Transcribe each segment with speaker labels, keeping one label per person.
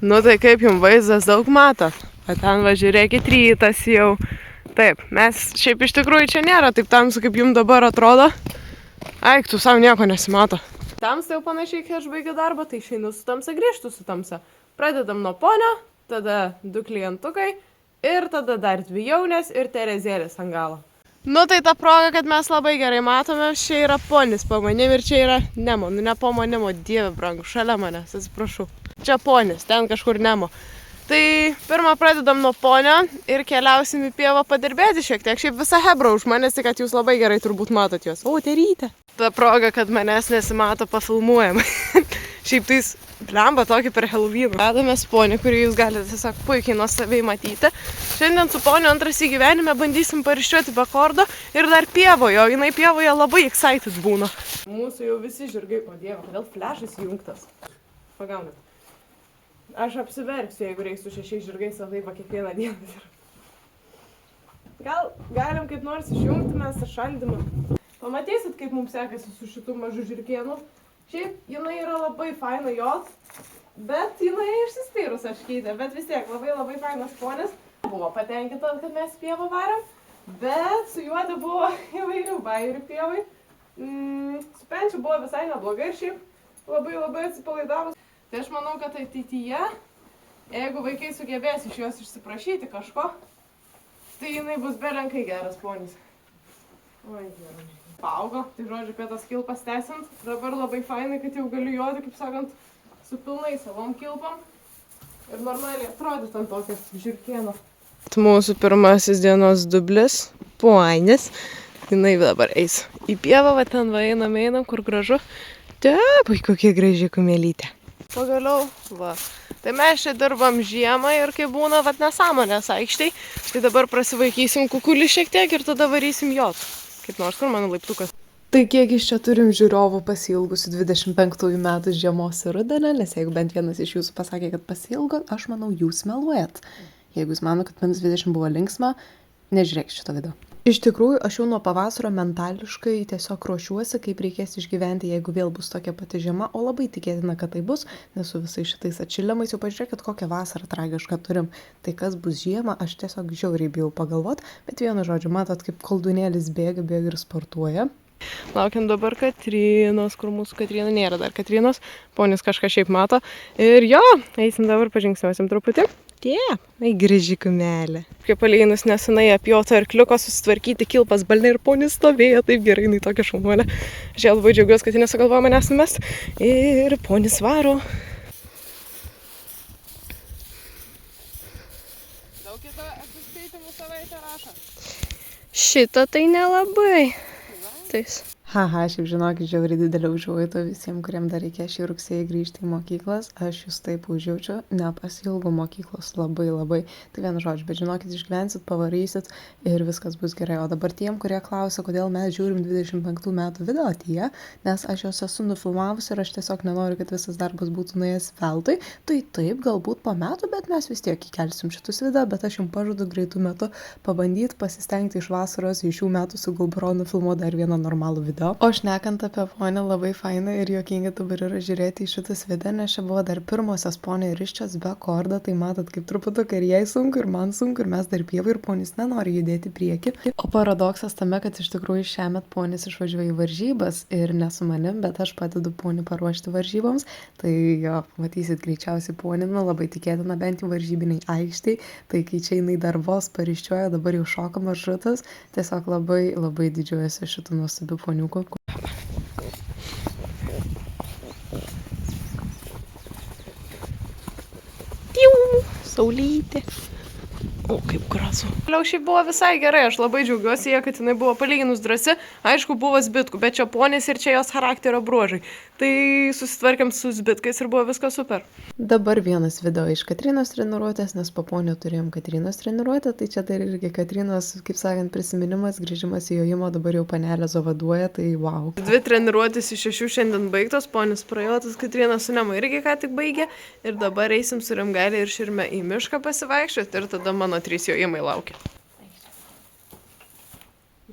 Speaker 1: Nu tai kaip jums vaizdas daug mato? O ten važiuokit rytas jau. Taip, mes šiaip iš tikrųjų čia nėra taip tamsu, kaip jums dabar atrodo. Aik, tu savo nieko nesimato. Tamsa jau panašiai, kai aš baigiu darbą, tai išeinu su tamsa, grįžtu su tamsa. Pradedam nuo ponio, tada 2 klientukai ir tada dar 2 jaunės ir Terezėlės ant galo. Nu tai ta proga, kad mes labai gerai matome, čia yra ponis po manim ir čia yra Nemo. Nu ne po manimo, dieve brangu, šalia manęs, atsiprašau. Čia ponis, ten kažkur Nemo. Tai pirmą pradedam nuo ponio ir keliausim į pievą padirbėti šiek tiek. Šiaip visa hebra už manęs, tai kad jūs labai gerai turbūt matot juos. O, terytė. Ta proga, kad manęs nesimato, pafilmuojam. Šiaip tais blemba tokį per Halloweeną. Radamės ponį, kurį jūs galite tiesiog puikiai nuostabiai matyti. Šiandien su poniu antras į gyvenime bandysim pariščiuoti be kordo ir dar pievoje, o jinai pievoje labai excited būna. Mūsų jau visi žirgai, o dieve, kodėl flešas įjungtas? Pagaunat. Aš apsiverksiu, jeigu reiks su 6 žirgais, o taip kiekvieną dieną. Gal galim kaip nors išjungti mes tą šaldymą. Pamatysit, kaip mums sekasi su šitų mažų žirkienų. Šiaip, jinai yra labai faina jot, bet jinai išsispyrus aškytė, bet vis tiek labai fainas ponis. Buvo patenkinta, kad mes pievą varėm, bet su juodu buvo įvairių bairių pievai. Su penčiu buvo visai neblogai ir šiaip labai atsipalaidavus. Tai aš manau, kad ateityje, jeigu vaikai sugebės iš jos išsiprašyti kažko, tai jinai bus belenkai geras ponis. Oi, gerai. Paaugo, tai žodžiu, apie tas kilpas tęsiant. Dabar labai fainai, kad jau galiu joti, kaip sakant, su pilnai savom kilpam. Ir normaliai atrodyt ant tokias žirkieno. Mūsų pirmasis dienos dublis, ponis. Jinai dabar eis į pievą, va ten va einam, kur gražu. Taip, kokia graži kumelytė. Pagaliau, va. Tai mes čia dirbam žiemą ir kai būna, va, nesąmonės aikštėj, tai dabar prasivaikysim kukulį šiek tiek ir tada varysim jot. Kaip nors, kur mano laiptukas. Tai kiek iš čia turim žiūrovų pasiilgusių 25 metų žiemos ir rudenio, nes jeigu bent vienas iš jūsų pasakė, kad pasiilgot, aš manau, jūs meluojat. Jeigu jūs mano, kad minus 20 buvo linksma, nežiūrėk šito video. Iš tikrųjų, aš jau nuo pavasario mentališkai tiesiog ruošiuosi, kaip reikės išgyventi, jeigu vėl bus tokia pati žiema, o labai tikėtina, kad tai bus, nes su visais šitais atšilimais jau pažiūrėkit, kokią vasarą tragišką turim. Tai kas bus žiemą, aš tiesiog žiauriai bijau pagalvot, bet vienu žodžiu, matot, kaip koldūnėlis bėga ir sportuoja. Laukiam dabar Katrinos, kur mūsų Katrina nėra dar Katrinos, ponis kažką šiaip mato. Ir jo, eisim dabar, pažingsniuosim truputį. Ai, graži kumelė. Kaip palyginus nesenai apjoto arkliuko susitvarkyti kilpas balne ir ponis stovėjo taip gerai, jinai tokia šaunuolė. Aš labai džiaugiuosi, kad ji nesugalvojo manęs numest. Ir ponis varo. Daug kito atsiskaitimų savaitę rašo. Šitą tai nelabai. Tais. Haha, šiaip žinokit, žiauriai didelė užuojauta visiems, kuriem dar reikės šį rugsėjį grįžti į mokyklas. Aš jūs taip užjaučiu, nepasiilgau mokyklos labai. Tai vienu žodžiu, bet žinokit, išgyvensit, pavarysit ir viskas bus gerai. O dabar tiem, kurie klausia, kodėl mes žiūrim 25 metų video tie, nes aš jos esu nufilmavusi ir aš tiesiog nenoriu, kad visas darbas būtų nuėjęs veltui. Tai taip, galbūt po metų, bet mes vis tiek įkelsim šitus video, bet aš jums pažadu greitų metų pabandyti pasistengti iš vasaros į šių metų su GoPro nufilmuoti dar vieną normalų video. O šnekant apie ponę, labai faina ir juokinga dabar yra žiūrėti į šitas video, nes čia buvo dar pirmosios ponė riščios be kordo, tai matot, kaip truputuką ir jai sunku, ir man sunku, ir mes dar pievai, ir ponis nenori judėti prieki. O paradoksas tame, kad iš tikrųjų šiemet ponis išvažiuoja į varžybas ir ne su manim, bet aš padedu ponį paruošti varžyboms, tai jo, matysit greičiausiai ponį, labai tikėtina bent jau varžybiniai aikštėj, tai kai čia jinai dar vos pariščiuoja, dabar jau šoka maršrutas, tiesiog labai didžiuojasi šitų nuostabių ponių. Saulytė. O, kaip gražu. Vėliau šiaip buvo visai gerai, aš labai džiaugiuosi, kad jinai buvo palyginus drąsi, aišku, buvo zbitkų, bet čia ponis ir čia jos charakterio bruožai. Tai susitvarkėm su zbitkais ir buvo viskas super. Dabar vienas video iš Katrinos treniruotės, nes po ponio turėjom Katrinos treniruotę, tai čia dar irgi Katrinos, kaip sakant, prisiminimas, grįžimas į jojimo, dabar jau panelė zovaduoja, tai wow. 2 treniruotės iš 6 šiandien baigtos, ponis prajotas, Katrina su Nema irgi ką tik baigė ir dabar eisim su Rimgailė ir Širme į mišką pasivaikščioti ir tada mano 3 jojimai laukia.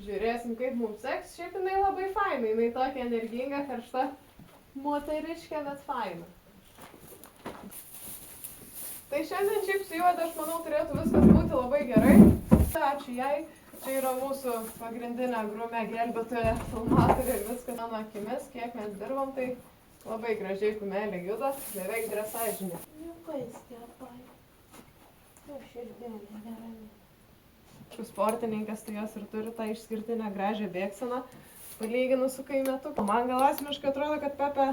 Speaker 1: Žiūrėsim, kaip mums seks. Šiaip jinai labai faina, jinai tokia energinga, karšta moteriškė, bet faina. Tai šiandien šiaip su Juode, aš manau, turėtų viskas būti labai gerai. Ačiū jai. Čia yra mūsų pagrindinė grumė gelbėtoja, filmatorė ir viskas mano akimis, kiek mes dirbam, tai labai gražiai kumelė juda, beveik dresažinė. Sportininkas tai jos ir turi tą išskirtinę gražią bėgseną, palyginus su kaimetu. Man gal asmeniškai atrodo, kad Pepe,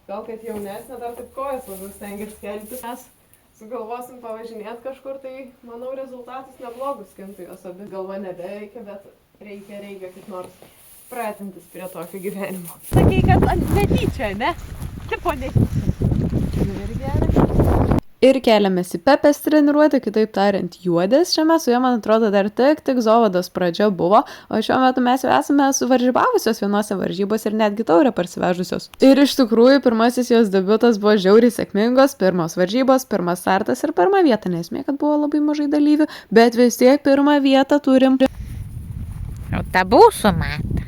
Speaker 1: gal kad jaunesnė, dar taip kojas labiau stengiasi kelti. Mes sugalvosim pavažinėti kažkur, tai manau rezultatus neblogus skintų jos abi. Galva nebeveikia, bet reikia kaip nors pratintis prie tokio gyvenimo.
Speaker 2: Sakei, kad netyčia, ne? Tipo netyčia. Ir gerai.
Speaker 3: Ir keliamės į Pepės treniruotę, kitaip tariant Juodės. Šiame su ja, man atrodo, dar tik Zovados pradžia buvo, o šiuo metu mes jau esame suvaržybavusios vienose varžybose ir netgi taurę parsivežusios. Ir iš tikrųjų, pirmasis jos debiutas buvo žiauriai sėkmingos, pirmos varžybos, pirmas startas ir pirma vieta, nesmė, kad buvo labai mažai dalyvių, bet vis tiek pirmą vietą turim.
Speaker 2: Autobusų matą.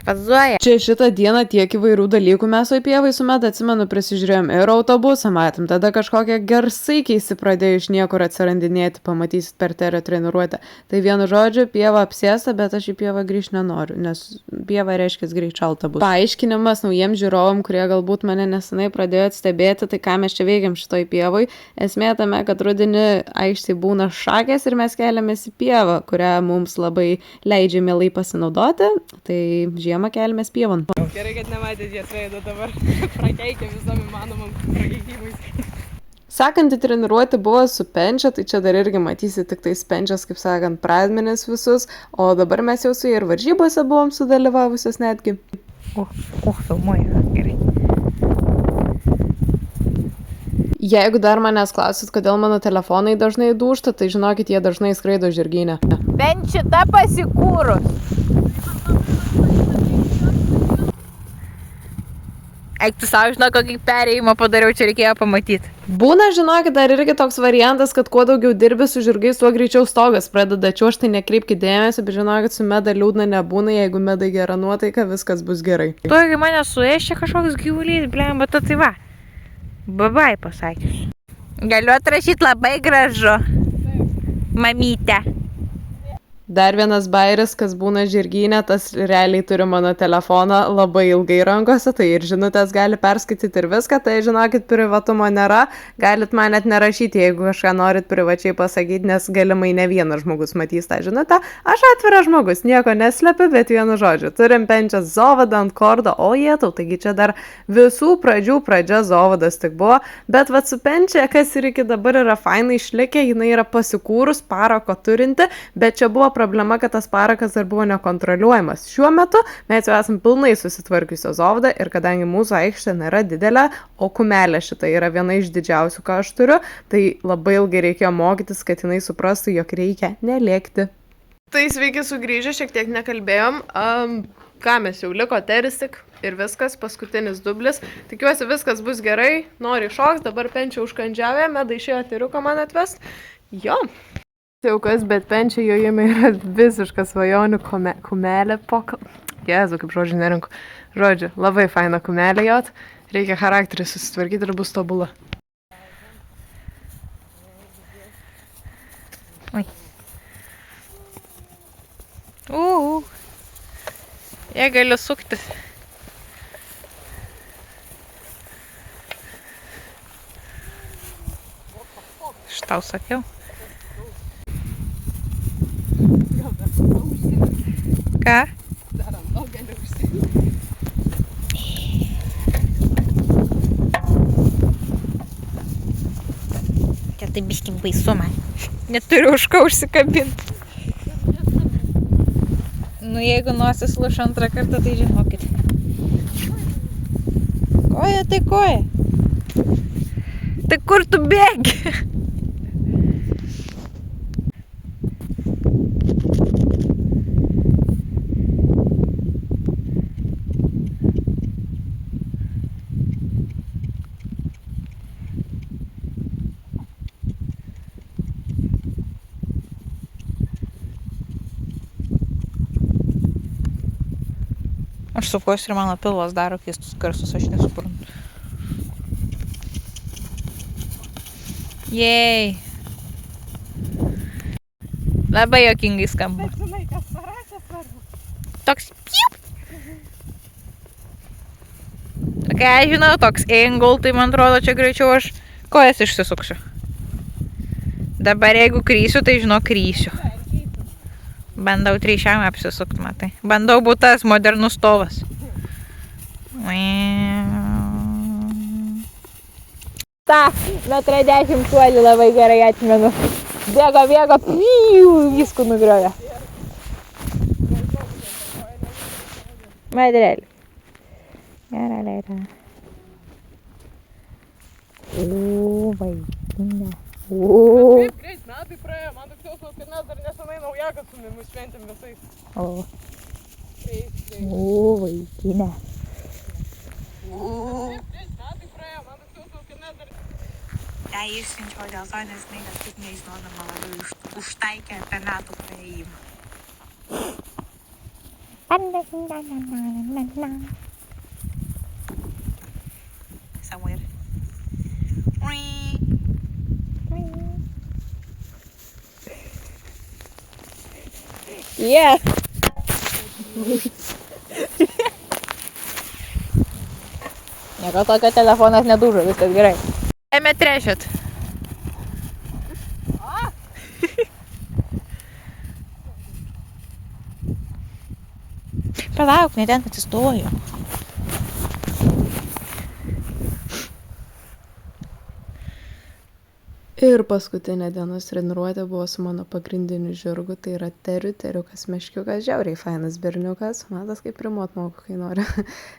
Speaker 2: Vazuoja.
Speaker 3: Čia šitą dieną tiek įvairių dalykų mes į pievai su Meda, atsimenu, prisižiūrėjom ir autobusą matėm, tada kažkokie garsai keisti pradėjo iš niekur atsirandinėti, pamatysit per terio treniruotę. Tai vienu žodžiu, pieva apsėsta, bet aš į pievą grįžti nenoriu, nes pieva reiškia greičiau autobusą. Paaiškinimas naujiems žiūrovam, kurie galbūt mane nesenai pradėjo stebėti, tai ką mes čia veikiam šitoj pievoj. Esmė tame, kad rudenį aikštėje būna šakės ir mes keliamės į pievą, kurią mums labai leidžia mielai pasinaudoti. Tai žiemą keliamės pievon.
Speaker 1: Gerai, kad nematėt jas veido dabar. Prakeikia visom įmanomam prakeikimais.
Speaker 3: Sekanti treniruotė buvo su Penčia, tai čia dar irgi matysi tik tai Penčias, kaip sakant, pradmenis visus, o dabar mes jau su jie ir varžybose buvom sudalyvavusios netgi.
Speaker 2: Filmuoju, gerai.
Speaker 3: Jeigu dar manęs klausit, kodėl mano telefonai dažnai dūžta, tai žinokit, jie dažnai skraido žirgyne.
Speaker 2: Bent šita pasikūrus. Eik tu savo, žinau, kokį perėjimą padariau, čia reikėjo pamatyti.
Speaker 3: Būna, žinokit, dar irgi toks variantas, kad kuo daugiau dirbi su žirgais, tuo greičiau stogas pradeda čiuožti, tai nekreipkite dėmesio, bet žinokit, su Meda liūdna nebūna, jeigu Medai gera nuotaika, viskas bus gerai.
Speaker 2: Tu, jeigu mane suėšė kažkoks gyvulys, blem, bet tai va. Babai pasakius. Galiu atrašyti labai gražu. Mamytė.
Speaker 3: Dar vienas bairis, kas būna žirgynė, tas realiai turi mano telefoną labai ilgai rankose, tai ir žinutės gali perskaityti ir viską, tai žinokit, privatumo nėra, galit man net nerašyti, jeigu kažką norit privačiai pasakyti, nes galimai ne vienas žmogus matys tą žinutę. Aš atviras žmogus, nieko neslepiu, bet vienu žodžiu, turim Penčią Zovadą ant kordo, o jėtau, taigi čia dar visų pradžių pradžia Zovadas tik buvo, bet vat su Penčia, kas ir iki dabar yra fainai išlikę, jinai yra pasikūrus, parako turinti, bet čia buvo problema, kad tas parakas dar buvo nekontroliuojamas. Šiuo metu mes jau esam pilnai susitvarkiusios Zovadą ir kadangi mūsų aikštė nėra didelė, o kumelė šita yra viena iš didžiausių, ką aš turiu, tai labai ilgai reikėjo mokytis, kad jinai suprastų, jog reikia nelėkti. Tai sveiki sugrįžę, šiek tiek nekalbėjom. Ką mes jau liko teris tik ir viskas, paskutinis dublis. Tikiuosi viskas bus gerai, nori šoks, dabar Penčia užkandžiavė, Meda išėjo teriuką man atvest. Jo. Jau kas, bet Penčia jojime yra visiška svajonių kumelė Jėzu, kaip žodžiu nerinku. Žodžiu, labai faina kumelė jot, reikia charakterį susitvarkyti ir bus tobula.
Speaker 2: Oi. Jie gali suktis. Štau sakiau. Ką?
Speaker 1: Dar ant daugelį užsiimti.
Speaker 2: Čia tai biški baisu man. Neturiu už ką užsikabinti. Nu, jeigu nosis lūš antrą kartą, tai žinokit. Koja tai koja. Tai kur tu bėgi? Aš sukuosi ir mano pilvas daro keistus garsus, aš nesuprantu. Jei. Labai jokingai skamba.
Speaker 1: Bet žinai, kas parašė svarbu.
Speaker 2: Toks piep. Kai aš žinau, toks angle, tai man atrodo, čia greičiau aš kojas išsisuksiu. Dabar jeigu krysiu, tai žinau, krysiu. Bandau tryšiam apsisukti, matai. Bandau būti tas modernus stovas. Ta, 1,10 m šuolį labai gerai atmenu. Bėgo, viskų nugriovė. Madrelį. Gerai, leida. Vaikinė.
Speaker 1: Kaip greit metai praėjo, man toks jausmas, kad mes dar nesenai naujaką su mumis šventėm visais. Greit.
Speaker 2: Vaikinė.
Speaker 1: Kaip greit metai praėjo, man toks jausmas, kad mes dar...
Speaker 2: Ja išsiunčiau dėl to, nes jinai kažkaip nežinodama labai užtaikė apie metų praėjimą. Somewhere. Yeah. Nieko tokio, telefonas nedužo, viskas gerai. Ėmė trešėt. Palauk, ne ten atsistoju.
Speaker 3: Ir paskutinė dienos treniruotė buvo su mano pagrindiniu žirgu, tai yra teriukas meškiukas, žiauriai fainas berniukas, matas kaip primot moku, kai nori.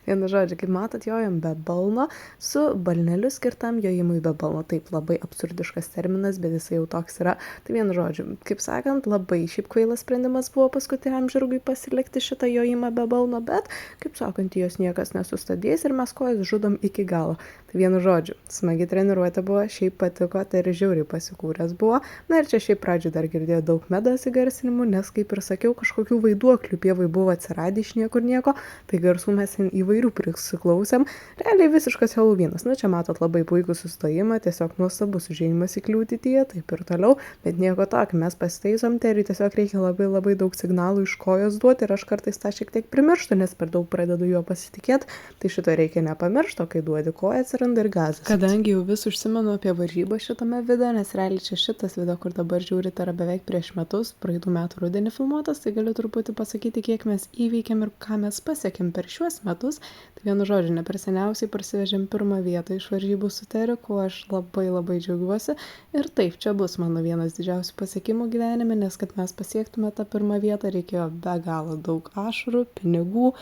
Speaker 3: Vienu žodžiu, kaip matot, jojom be balno, su balneliu skirtam jojimui be balno, taip labai absurdiškas terminas, bet jisai jau toks yra. Tai vienu žodžiu, kaip sakant, labai šiaip kvailas sprendimas buvo paskutiniam žirgui pasilikti šitą jojimą be balno, bet, kaip sakant, jos niekas nesustabdys ir mes kojas žudom iki galo. Tai vienu žodžiu, smagi treniruotė buvo, šiaip patiko, tai ir žiauriai pasikūręs buvo. Na ir čia šiaip pradžioj dar girdėjau daug medos įgarsinimų, nes kaip ir sakiau, kažkokių vaiduoklių pievai buvo atsiradę iš niekur nieko, tai garsų mes įvairių prisiklausėm. Realiai visiškas Helovynas. Na čia matot labai puikų sustojimą, tiesiog nuostabus užėjimas į kliūtyje, taip ir toliau, bet nieko tokio, mes pasitaisom, tai tiesiog reikia labai daug signalų iš kojos duoti ir aš kartais tą šiek tiek primirštu, nes per daug pradedu juo pasitikėti, tai šito reikia nepamiršti, kai duodi koją atsiranda ir gazas. Kadangi jau vis užsimenu apie varžybą šitame video, nes realiai čia šitas video, kur dabar žiūrite, yra beveik prieš metus, praeitų metų rudenį filmuotas, tai galiu truputį pasakyti, kiek mes įveikėm ir ką mes pasiekėm per šiuos metus. Tai vienu žodžiu, ne per seniausiai parsivežėm pirmą vietą iš varžybų su teriuku, aš labai džiaugiuosi. Ir taip, čia bus mano vienas didžiausių pasiekimų gyvenime, nes kad mes pasiektume tą pirmą vietą, reikėjo be galo daug ašarų, pinigų,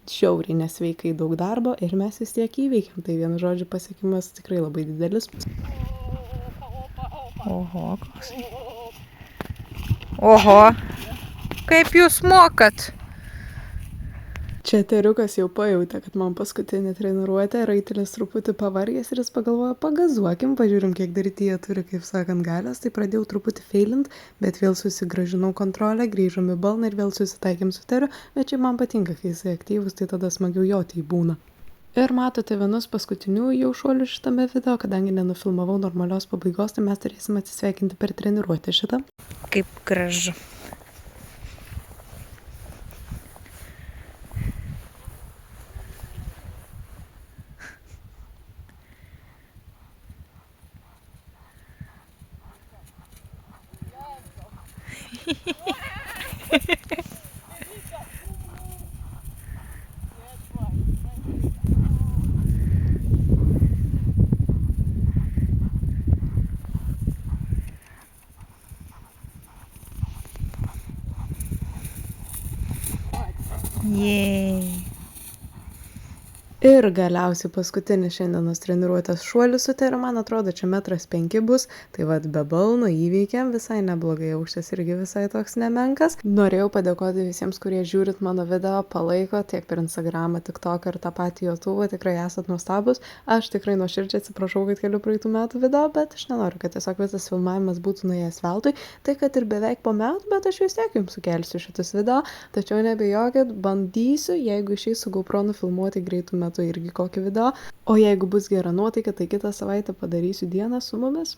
Speaker 3: žiauriai nesveikai daug darbo ir mes vis tiek įveikėm. Tai vienu žodžiu pasiekimas tikrai labai didelis.
Speaker 2: Oho, koks. Oho, kaip jūs mokat?
Speaker 3: Čia teriukas jau pajautė, kad man paskutinė treniruotė, raitelis truputį pavargęs ir jis pagalvojo, pagazuokim, pažiūrim, kiek daryti jie turi, kaip sakant, galios, tai pradėjau truputį feilint, bet vėl susigražinau kontrolę, grįžom į balną ir vėl susitaikėm su teriu, bet čia man patinka, kai jisai aktyvus, tai tada smagiau jo tai būna. Ir matote vienus paskutinių jau šuolių šitame video, kadangi nenufilmavau normalios pabaigos, tai mes turėsim atsisveikinti per treniruotę šitą.
Speaker 2: Kaip gražu. Jei.
Speaker 3: Ir galiausiai paskutinis šiandienos treniruotės šuolis su teriu, man atrodo, čia 1,5 m bus, tai vad be balno įveikėm, visai neblogai, aukštas irgi visai toks nemenkas. Norėjau padėkoti visiems, kurie žiūrit mano video, palaiko tiek per Instagramą, TikTok ir tą patį YouTube'ą, tikrai esat nuostabus. Aš tikrai nuoširdžiai atsiprašau, kad keliu praeitų metų video, bet aš nenoriu, kad tiesiog visas filmavimas būtų nuėjęs veltui, tai kad ir beveik po metų, bet aš vis tiek jums sukelsiu šitus video, tačiau nebijokit, bandysiu, jeigu išeis su GoPro nufilmuoti greitų metų irgi kokį video, o jeigu bus gera nuotaika, tai kitą savaitę padarysiu dieną su mumis.